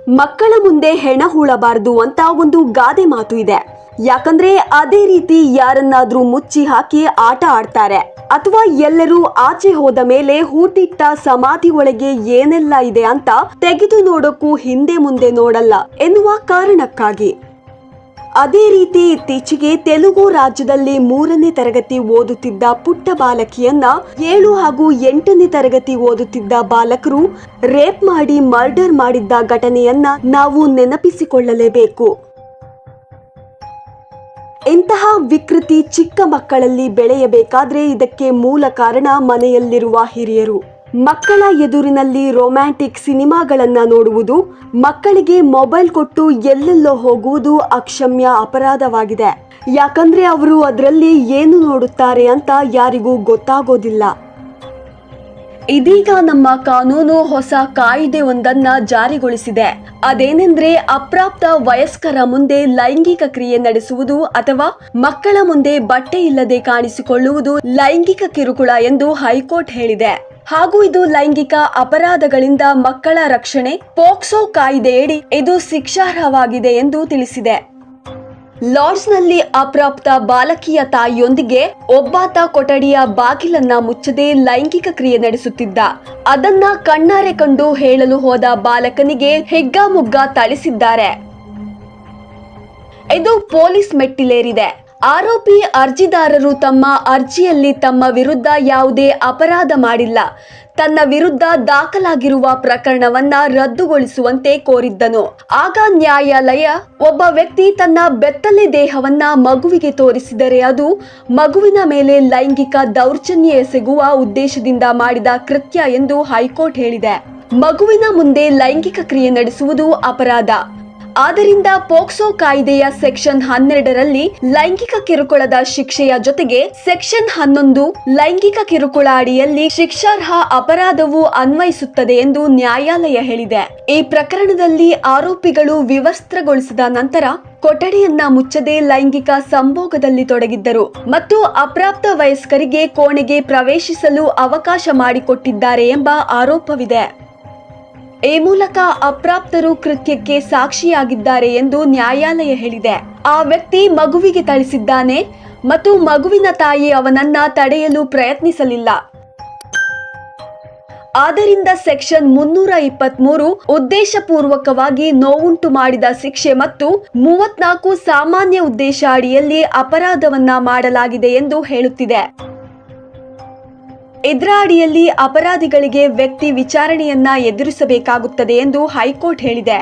ಮಕ್ಕಳ ಮುಂದೆ ಹೆಣ ಹೂಳಬಾರದು ಅಂತ ಒಂದು ಗಾದೆ ಮಾತು ಇದೆ. ಯಾಕಂದ್ರೆ ಅದೇ ರೀತಿ ಯಾರನ್ನಾದ್ರೂ ಮುಚ್ಚಿ ಹಾಕಿ ಆಟ ಆಡ್ತಾರೆ, ಅಥವಾ ಎಲ್ಲರೂ ಆಚೆ ಹೋದ ಮೇಲೆ ಹೂತಿಟ್ಟ ಸಮಾಧಿ ಒಳಗೆ ಏನೆಲ್ಲ ಇದೆ ಅಂತ ತೆಗೆದು ನೋಡೋಕ್ಕೂ ಹಿಂದೆ ಮುಂದೆ ನೋಡಲ್ಲ ಎನ್ನುವ ಕಾರಣಕ್ಕಾಗಿ. ಅದೇ ರೀತಿ ಇತ್ತೀಚೆಗೆ ತೆಲುಗು ರಾಜ್ಯದಲ್ಲಿ 3ನೇ ತರಗತಿ ಓದುತ್ತಿದ್ದ ಪುಟ್ಟ ಬಾಲಕಿಯನ್ನ 7 ಹಾಗೂ 8ನೇ ತರಗತಿ ಓದುತ್ತಿದ್ದ ಬಾಲಕರು ರೇಪ್ ಮಾಡಿ ಮರ್ಡರ್ ಮಾಡಿದ್ದ ಘಟನೆಯನ್ನ ನಾವು ನೆನಪಿಸಿಕೊಳ್ಳಲೇಬೇಕು. ಇಂತಹ ವಿಕೃತಿ ಚಿಕ್ಕ ಮಕ್ಕಳಲ್ಲಿ ಬೆಳೆಯಬೇಕಾದ್ರೆ ಇದಕ್ಕೆ ಮೂಲ ಕಾರಣ ಮನೆಯಲ್ಲಿರುವ ಹಿರಿಯರು. ಮಕ್ಕಳ ಎದುರಿನಲ್ಲಿ ರೊಮ್ಯಾಂಟಿಕ್ ಸಿನಿಮಾಗಳನ್ನ ನೋಡುವುದು, ಮಕ್ಕಳಿಗೆ ಮೊಬೈಲ್ ಕೊಟ್ಟು ಎಲ್ಲೆಲ್ಲೋ ಹೋಗುವುದು ಅಕ್ಷಮ್ಯ ಅಪರಾಧವಾಗಿದೆ. ಯಾಕಂದ್ರೆ ಅವರು ಅದರಲ್ಲಿ ಏನು ನೋಡುತ್ತಾರೆ ಅಂತ ಯಾರಿಗೂ ಗೊತ್ತಾಗೋದಿಲ್ಲ. ಇದೀಗ ನಮ್ಮ ಕಾನೂನು ಹೊಸ ಕಾಯಿದೆ ಒಂದನ್ನ ಜಾರಿಗೊಳಿಸಿದೆ. ಅದೇನೆಂದ್ರೆ ಅಪ್ರಾಪ್ತ ವಯಸ್ಕರ ಮುಂದೆ ಲೈಂಗಿಕ ಕ್ರಿಯೆ ನಡೆಸುವುದು ಅಥವಾ ಮಕ್ಕಳ ಮುಂದೆ ಬಟ್ಟೆ ಇಲ್ಲದೆ ಕಾಣಿಸಿಕೊಳ್ಳುವುದು ಲೈಂಗಿಕ ಕಿರುಕುಳ ಎಂದು ಹೈಕೋರ್ಟ್ ಹೇಳಿದೆ. ಹಾಗೂ ಇದು ಲೈಂಗಿಕ ಅಪರಾಧಗಳಿಂದ ಮಕ್ಕಳ ರಕ್ಷಣೆ ಪೋಕ್ಸೋ ಕಾಯ್ದೆಯಡಿ ಇದು ಶಿಕ್ಷಾರ್ಹವಾಗಿದೆ ಎಂದು ತಿಳಿಸಿದೆ. ಲಾಡ್ಜ್ನಲ್ಲಿ ಅಪ್ರಾಪ್ತ ಬಾಲಕಿಯ ತಾಯಿಯೊಂದಿಗೆ ಒಬ್ಬಾತ ಕೊಠಡಿಯ ಬಾಗಿಲನ್ನ ಮುಚ್ಚದೆ ಲೈಂಗಿಕ ಕ್ರಿಯೆ ನಡೆಸುತ್ತಿದ್ದ. ಅದನ್ನ ಕಣ್ಣಾರೆ ಕಂಡು ಹೇಳಲು ಹೋದ ಬಾಲಕನಿಗೆ ಹಿಗ್ಗಾಮುಗ್ಗಾ ಥಳಿಸಿದ್ದಾರೆ. ಇದು ಪೊಲೀಸ್ ಮೆಟ್ಟಿಲೇರಿದೆ. ಆರೋಪಿ ಅರ್ಜಿದಾರರು ತಮ್ಮ ಅರ್ಜಿಯಲ್ಲಿ ತಮ್ಮ ವಿರುದ್ಧ ಯಾವುದೇ ಅಪರಾಧ ಮಾಡಿಲ್ಲ, ತನ್ನ ವಿರುದ್ಧ ದಾಖಲಾಗಿರುವ ಪ್ರಕರಣವನ್ನ ರದ್ದುಗೊಳಿಸುವಂತೆ ಕೋರಿದ್ದನು. ಆಗ ನ್ಯಾಯಾಲಯ ಒಬ್ಬ ವ್ಯಕ್ತಿ ತನ್ನ ಬೆತ್ತಲೆ ದೇಹವನ್ನ ಮಗುವಿಗೆ ತೋರಿಸಿದರೆ ಅದು ಮಗುವಿನ ಮೇಲೆ ಲೈಂಗಿಕ ದೌರ್ಜನ್ಯ ಎಸಗುವ ಉದ್ದೇಶದಿಂದ ಮಾಡಿದ ಕೃತ್ಯ ಎಂದು ಹೈಕೋರ್ಟ್ ಹೇಳಿದೆ. ಮಗುವಿನ ಮುಂದೆ ಲೈಂಗಿಕ ಕ್ರಿಯೆ ನಡೆಸುವುದು ಅಪರಾಧ. ಆದ್ದರಿಂದ ಪೋಕ್ಸೋ ಕಾಯ್ದೆಯ ಸೆಕ್ಷನ್ 12ರಲ್ಲಿ ಲೈಂಗಿಕ ಕಿರುಕುಳದ ಶಿಕ್ಷೆಯ ಜೊತೆಗೆ ಸೆಕ್ಷನ್ 11 ಲೈಂಗಿಕ ಕಿರುಕುಳ ಅಡಿಯಲ್ಲಿ ಶಿಕ್ಷಾರ್ಹ ಅಪರಾಧವು ಅನ್ವಯಿಸುತ್ತದೆ ಎಂದು ನ್ಯಾಯಾಲಯ ಹೇಳಿದೆ. ಈ ಪ್ರಕರಣದಲ್ಲಿ ಆರೋಪಿಗಳು ವಿವಸ್ತ್ರಗೊಳಿಸಿದ ನಂತರ ಕೊಠಡಿಯನ್ನ ಮುಚ್ಚದೆ ಲೈಂಗಿಕ ಸಂಭೋಗದಲ್ಲಿ ತೊಡಗಿದ್ದರು ಮತ್ತು ಅಪ್ರಾಪ್ತ ವಯಸ್ಕರಿಗೆ ಕೋಣೆಗೆ ಪ್ರವೇಶಿಸಲು ಅವಕಾಶ ಮಾಡಿಕೊಟ್ಟಿದ್ದಾರೆ ಎಂಬ ಆರೋಪವಿದೆ. ಈ ಮೂಲಕ ಅಪ್ರಾಪ್ತರು ಕೃತ್ಯಕ್ಕೆ ಸಾಕ್ಷಿಯಾಗಿದ್ದಾರೆ ಎಂದು ನ್ಯಾಯಾಲಯ ಹೇಳಿದೆ. ಆ ವ್ಯಕ್ತಿ ಮಗುವಿಗೆ ಥಳಿಸಿದ್ದಾನೆ ಮತ್ತು ಮಗುವಿನ ತಾಯಿ ಅವನನ್ನ ತಡೆಯಲು ಪ್ರಯತ್ನಿಸಲಿಲ್ಲ. ಆದ್ದರಿಂದ ಸೆಕ್ಷನ್ 323 ಉದ್ದೇಶಪೂರ್ವಕವಾಗಿ ನೋವುಂಟು ಮಾಡಿದ ಶಿಕ್ಷೆ ಮತ್ತು 34 ಸಾಮಾನ್ಯ ಉದ್ದೇಶ ಅಡಿಯಲ್ಲಿ ಅಪರಾಧವನ್ನ ಮಾಡಲಾಗಿದೆ ಎಂದು ಹೇಳುತ್ತಿದೆ. ಇದರ ಅಡಿಯಲ್ಲಿ ಅಪರಾಧಿಗಳಿಗೆ ವ್ಯಕ್ತಿ ವಿಚಾರಣೆಯನ್ನ ಎದುರಿಸಬೇಕಾಗುತ್ತದೆ ಎಂದು ಹೈಕೋರ್ಟ್ ಹೇಳಿದೆ.